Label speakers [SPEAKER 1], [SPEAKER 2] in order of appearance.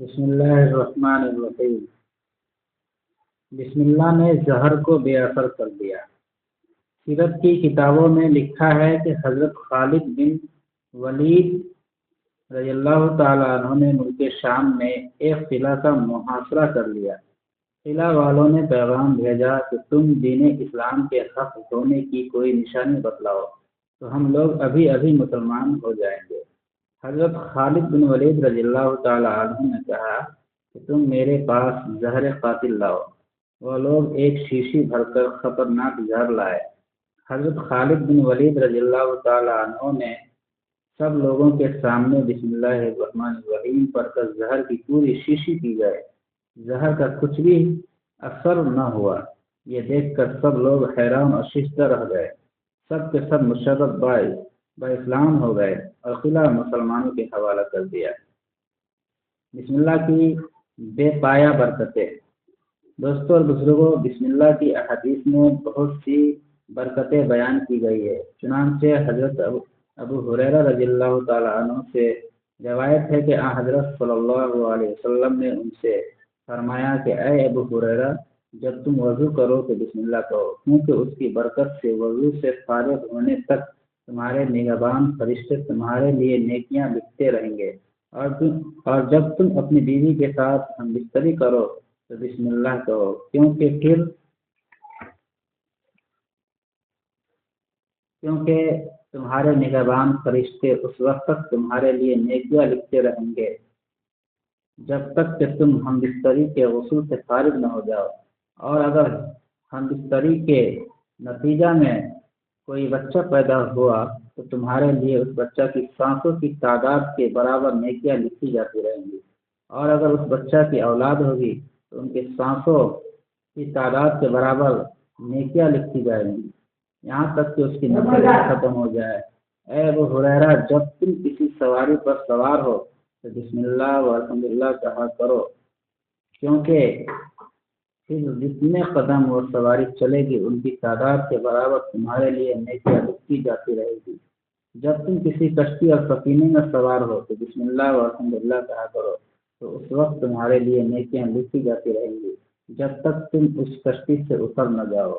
[SPEAKER 1] بسم اللہ الرحمن الرحیم۔ بسم اللہ نے زہر کو بے اثر کر دیا۔ سیرت کی کتابوں میں لکھا ہے کہ حضرت خالد بن ولید رضی اللہ تعالیٰ عنہ نے ملک شام میں ایک قلعہ کا محاصرہ کر لیا۔ قلعہ والوں نے پیغام بھیجا کہ تم دین اسلام کے حق ہونے کی کوئی نشانی بتلاؤ تو ہم لوگ ابھی ابھی مسلمان ہو جائیں گے۔ حضرت خالد بن ولید رضی اللہ تعالیٰ عنہ نے کہا کہ تم میرے پاس زہر قاتل لاؤ۔ وہ لوگ ایک شیشی بھر کر خطرناک زہر لائے۔ حضرت خالد بن ولید رضی اللہ تعالیٰ عنہ نے سب لوگوں کے سامنے بسم اللہ الرحمن الرحیم پڑھ کر زہر کی پوری شیشی پی گئے۔ زہر کا کچھ بھی اثر نہ ہوا۔ یہ دیکھ کر سب لوگ حیران اور ششدر رہ گئے۔ سب کے سب مشرف با اسلام ہو گئے اور قلعہ مسلمانوں کے حوالہ کر دیا۔ بسم اللہ کی بے پایا برکتیں۔ دوستوں اور بزرگوں، بسم اللہ کی احادیث میں بہت سی برکتیں بیان کی گئی ہے۔ چنانچہ حضرت ابو ہریرہ رضی اللہ تعالیٰ عنہ سے روایت ہے کہ حضرت صلی اللہ علیہ وسلم نے ان سے فرمایا کہ اے ابو ہریرہ، جب تم وضو کرو تو بسم اللہ کہو، کیونکہ اس کی برکت سے وضو سے فارغ ہونے تک تمہارے نگہبان فرشتے تمہارے لیے نیکیاں لکھتے رہیں گے، اور جب تم اپنی بیوی کے ساتھ ہم بستری کرو تو بسم اللہ کہو، کیونکہ تمہارے نگہبان فرشتے اس وقت تک تمہارے لیے نیکیاں لکھتے رہیں گے جب تک کہ تم ہم بستری کے غسل سے فارغ نہ ہو جاؤ۔ اور اگر ہم بستری کے نتیجہ میں کوئی بچہ پیدا ہوا تو تمہارے لیے اس بچہ کی سانسوں کی تعداد کے برابر نیکیاں لکھی جاتی رہیں گی، اور اگر اس بچہ کی اولاد ہوگی تو ان کے سانسوں کی تعداد کے برابر نیکیاں لکھی جائیں گی، یہاں تک کہ اس کی نسل ختم ہو جائے۔ اے ابو ہریرہ، جب تم کسی سواری پر سوار ہو تو بسم اللہ والحمد للہ کہا کرو، کیونکہ پھر جتنے قدم وہ سواری چلے گی ان کی تعداد کے برابر تمہارے لیے نیکیاں لکھی جاتی رہے گی۔ جب تم کسی کشتی اور سفینے میں سوار ہو تو بسم اللہ والحمد للہ کہا کرو، تو اس وقت تمہارے لیے نیکیاں لکھی جاتی رہیں گی جب تک تم اس کشتی سے اتر نہ جاؤ۔